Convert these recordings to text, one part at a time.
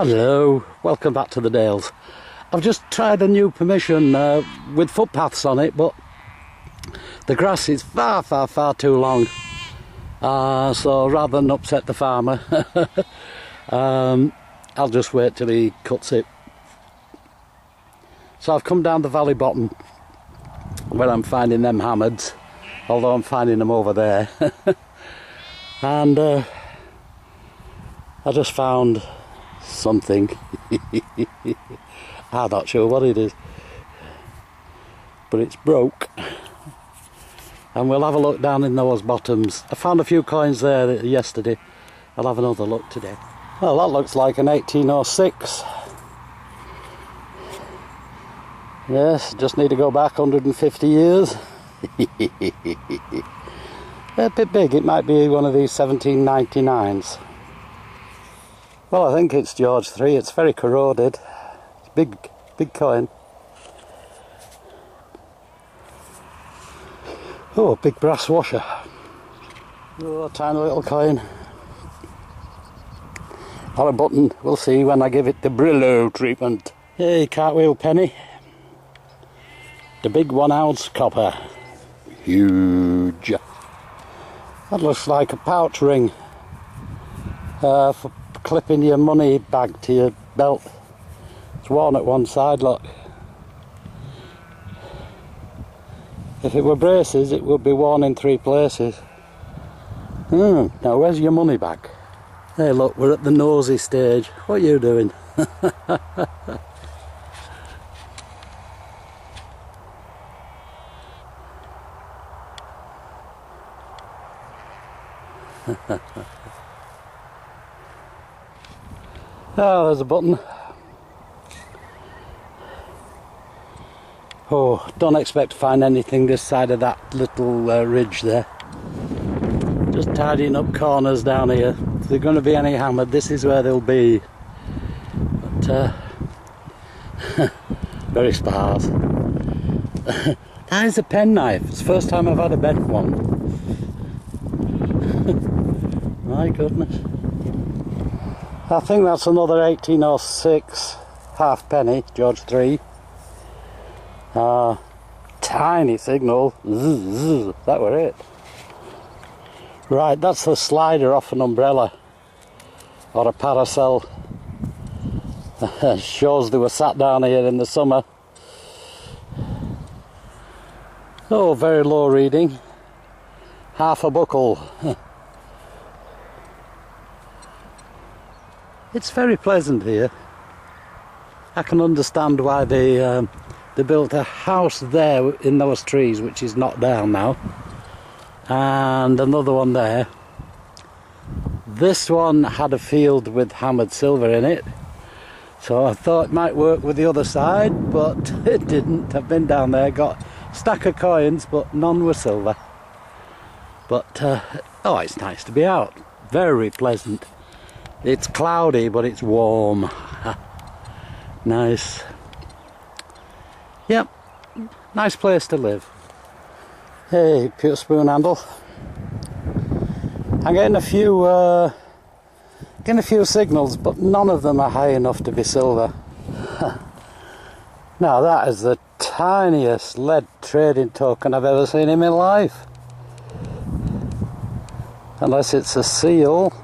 Hello, welcome back to the Dales. I've just tried a new permission with footpaths on it, but the grass is far too long. So rather than upset the farmer, I'll just wait till he cuts it. So I've come down the valley bottom where I'm finding them hammered, although I'm finding them over there. And I just found something. I'm not sure what it is, but it's broke, and we'll have a look down in those bottoms. I found a few coins there yesterday. I'll have another look today. Well, that looks like an 1806. Yes, just need to go back 150 years. A bit big. It might be one of these 1799s. Well, I think it's George III. It's very corroded. It's big coin. Oh, a big brass washer. Oh, a tiny little coin. Or a button. We'll see when I give it the Brillo treatment. Hey, cartwheel penny. The big 1 ounce copper. Huge. That looks like a pouch ring. For clipping your money bag to your belt. It's worn at one side, look. If it were braces, it would be worn in 3 places. Now where's your money bag? Hey look, we're at the nosy stage. What are you doing? Oh, there's a button. Oh, don't expect to find anything this side of that little ridge there. Just tidying up corners down here. If they're going to be any hammered, this is where they'll be. But, very sparse. That is a penknife. It's the first time I've had a bent one. My goodness. I think that's another 1806 halfpenny, George III. Tiny signal. Zzz, that were it. Right, that's the slider off an umbrella or a parasol. Shows they were sat down here in the summer. Oh, very low reading. Half a buckle. It's very pleasant here. I can understand why they built a house there in those trees, which is knocked down now, and another one there. This one had a field with hammered silver in it, so I thought it might work with the other side, but it didn't. I've been down there, got a stack of coins, but none were silver. But oh, it's nice to be out. Very pleasant. It's cloudy, but it's warm. Nice. Yep, nice place to live. Hey, pure spoon handle. I'm getting a few signals, but none of them are high enough to be silver. Now that is the tiniest lead trading token I've ever seen in my life. Unless it's a seal.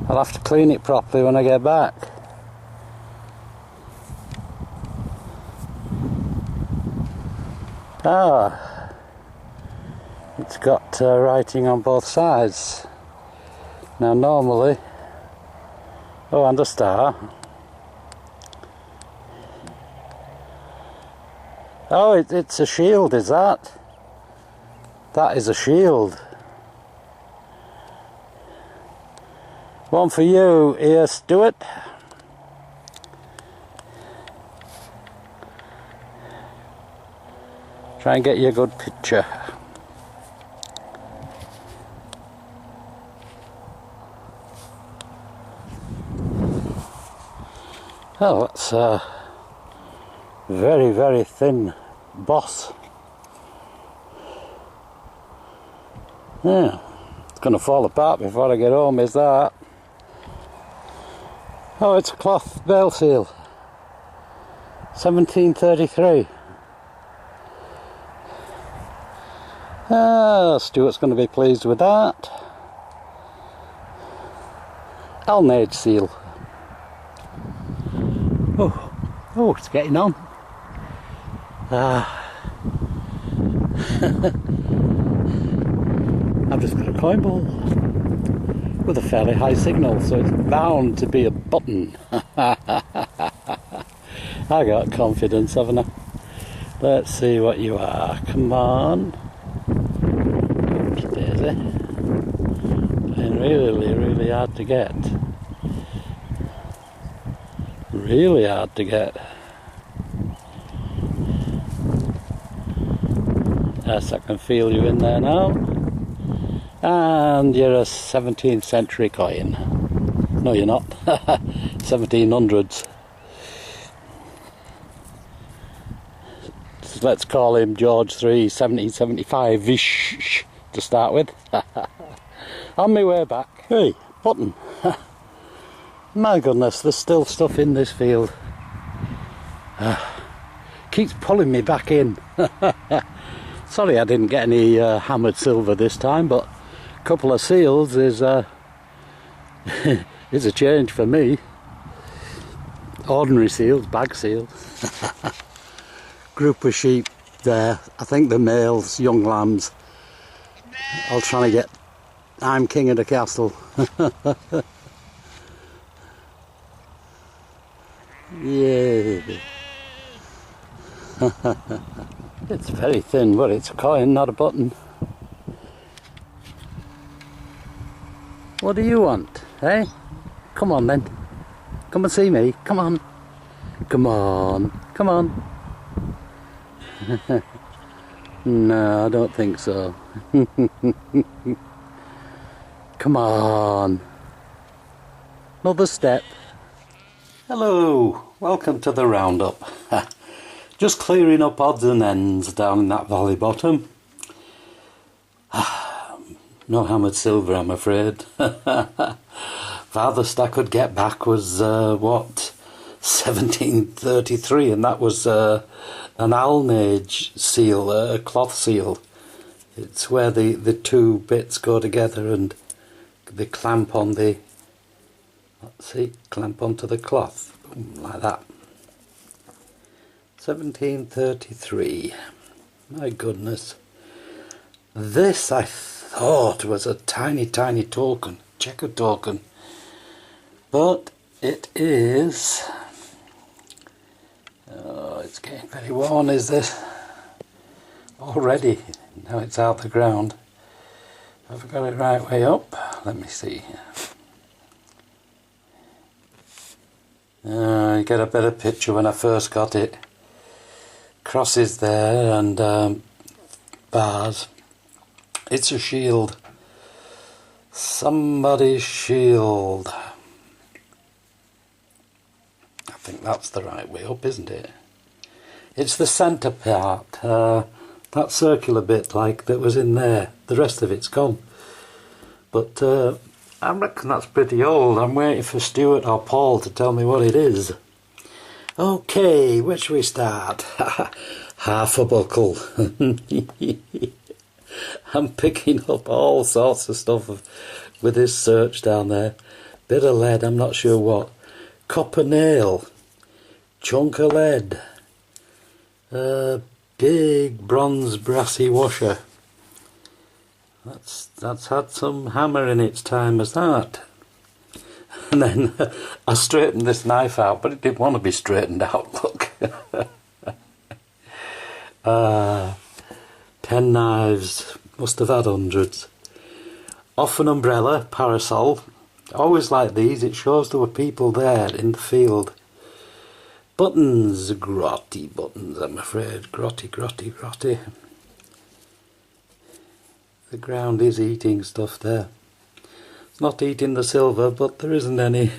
I'll have to clean it properly when I get back. Ah, it's got writing on both sides. Now normally, oh, and a star. Oh, it's a shield, is that? That is a shield. One for you here, Stuart. Try and get you a good picture. Oh, that's a very thin boss. Yeah, it's going to fall apart before I get home, is that? Oh, it's a cloth Bale seal. 1733. Stuart's going to be pleased with that. Alnage seal. Oh, it's getting on. I've just got a coin ball with a fairly high signal, so it's bound to be a button. I got confidence, haven't I? Let's see what you are. Come on. Oops, daisy. Playing really hard to get. Really hard to get. Yes, I can feel you in there now. And you're a 17th century coin. No, you're not. 1700s. So let's call him George 3, 1775-ish to start with. On my way back. Hey, button. My goodness, there's still stuff in this field. Keeps pulling me back in. Sorry I didn't get any hammered silver this time, but a couple of seals is is a change for me. Ordinary seals, bag seals. Group of sheep there. I think the males, young lambs. I'll try to get I'm king of the castle. Yeah. It's very thin, but it's a coin, not a button. What do you want, eh? Come on then. Come and see me. Come on. Come on. Come on. No, I don't think so. Come on. Another step. Hello. Welcome to the roundup. Just clearing up odds and ends down in that valley bottom. No hammered silver, I'm afraid. Farthest I could get back was, what, 1733, and that was an alnage seal, a cloth seal. It's where the two bits go together and they clamp on the, let's see, clamp onto the cloth, boom, like that. 1733. My goodness. This I thought was a tiny token, checker token. But it is... Oh, it's getting very worn, is this? Already. Now it's out the ground. Have I got it right way up? Let me see. You get a better picture when I first got it. Crosses there and bars. It's a shield. Somebody's shield. I think that's the right way up, isn't it? It's the centre part. That circular bit like that was in there. The rest of it's gone. But I reckon that's pretty old. I'm waiting for Stuart or Paul to tell me what it is. Okay, where should we start? Half a buckle. I'm picking up all sorts of stuff with this search down there. Bit of lead, I'm not sure what. Copper nail. Chunk of lead. Big bronze brassy washer. That's had some hammer in its time as that. And then I straightened this knife out, but it didn't want to be straightened out, look. 10 knives, must have had hundreds. Off an umbrella, parasol. Always like these, it shows there were people there in the field. Buttons, grotty buttons, I'm afraid. Grotty. The ground is eating stuff there. It's not eating the silver, but there isn't any.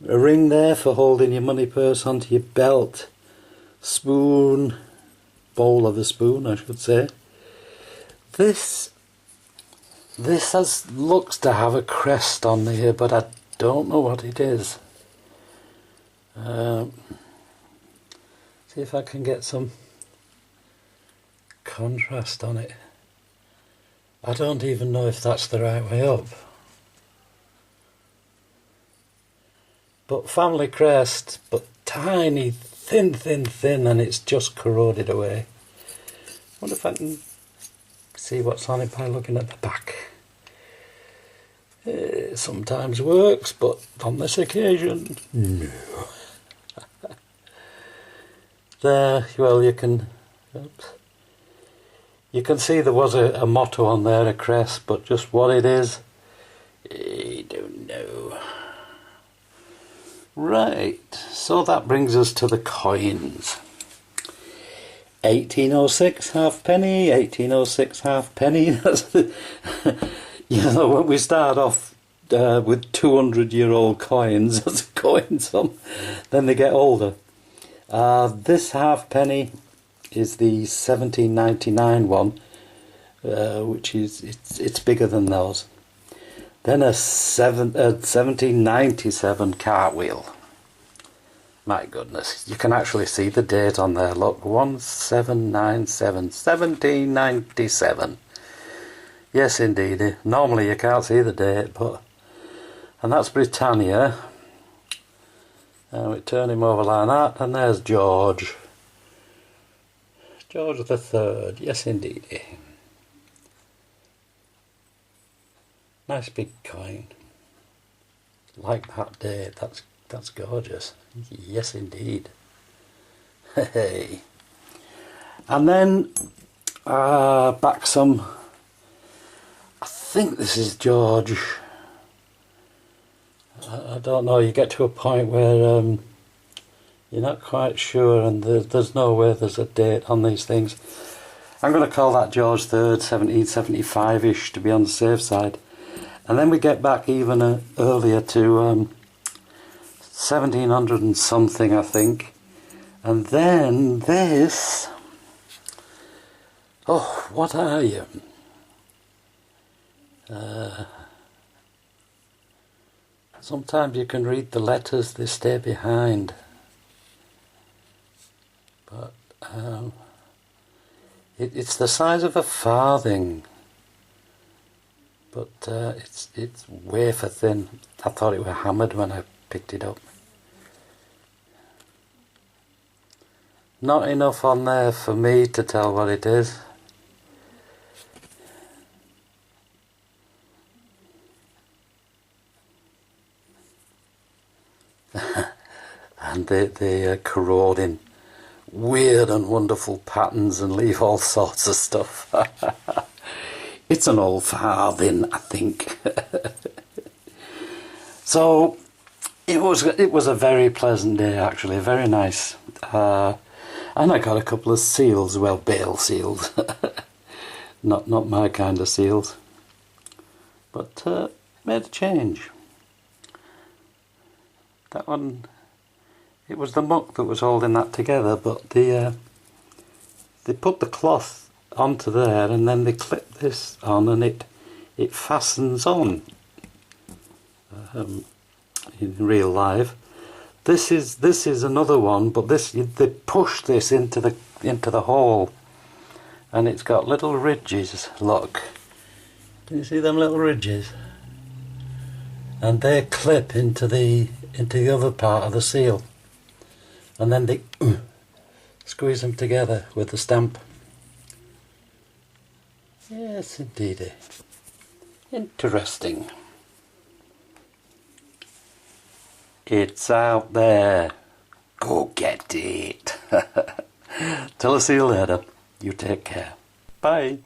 A ring there for holding your money purse onto your belt. Spoon, bowl of a spoon I should say. This looks to have a crest on here, but I don't know what it is. See if I can get some contrast on it. I don't even know if that's the right way up. But family crest, but tiny, thin, and it's just corroded away. Wonder if I can see what's on it by looking at the back. It sometimes works, but on this occasion, no. There, well, you can see there was a motto on there, a crest, but just what it is, I don't know. Right, so that brings us to the coins. 1806 halfpenny, 1806 halfpenny. That's the, you know, when we start off with 200-year-old coins as a coin sum, then they get older. This halfpenny is the 1799 one, which is it's bigger than those. Then a 1797 cartwheel. My goodness, you can actually see the date on there. Look, 1797, 1797. Yes, indeed. Normally you can't see the date, and that's Britannia. And we turn him over like that, and there's George. George the Third. Yes, indeed. Nice big coin. Like that date. That's gorgeous. Yes, indeed. Hey. And then back some. I think this is George. I don't know. You get to a point where you're not quite sure, and there's no way there's a date on these things. I'm going to call that George III, 1775-ish, to be on the safe side. And then we get back even earlier to 1700 and something, I think. And then this... Oh, what are you? Sometimes you can read the letters, they stay behind. But it's the size of a farthing. But it's wafer thin. I thought it were hammered when I picked it up. Not enough on there for me to tell what it is. And they corrode in weird and wonderful patterns and leave all sorts of stuff. It's an old farthing, I think. So it was a very pleasant day, actually, very nice. And I got a couple of seals, well, Bale seals. not my kind of seals. But made a change. That one, it was the muck that was holding that together, but they put the cloth onto there and then they clip this on and it fastens on in real life. This is another one, but they push this into the hole, and it's got little ridges. Look, can you see them little ridges? And they clip into the other part of the seal, and then they squeeze them together with the stamp. Yes, indeed. Interesting. It's out there. Go get it. Till I see you later. You take care. Bye.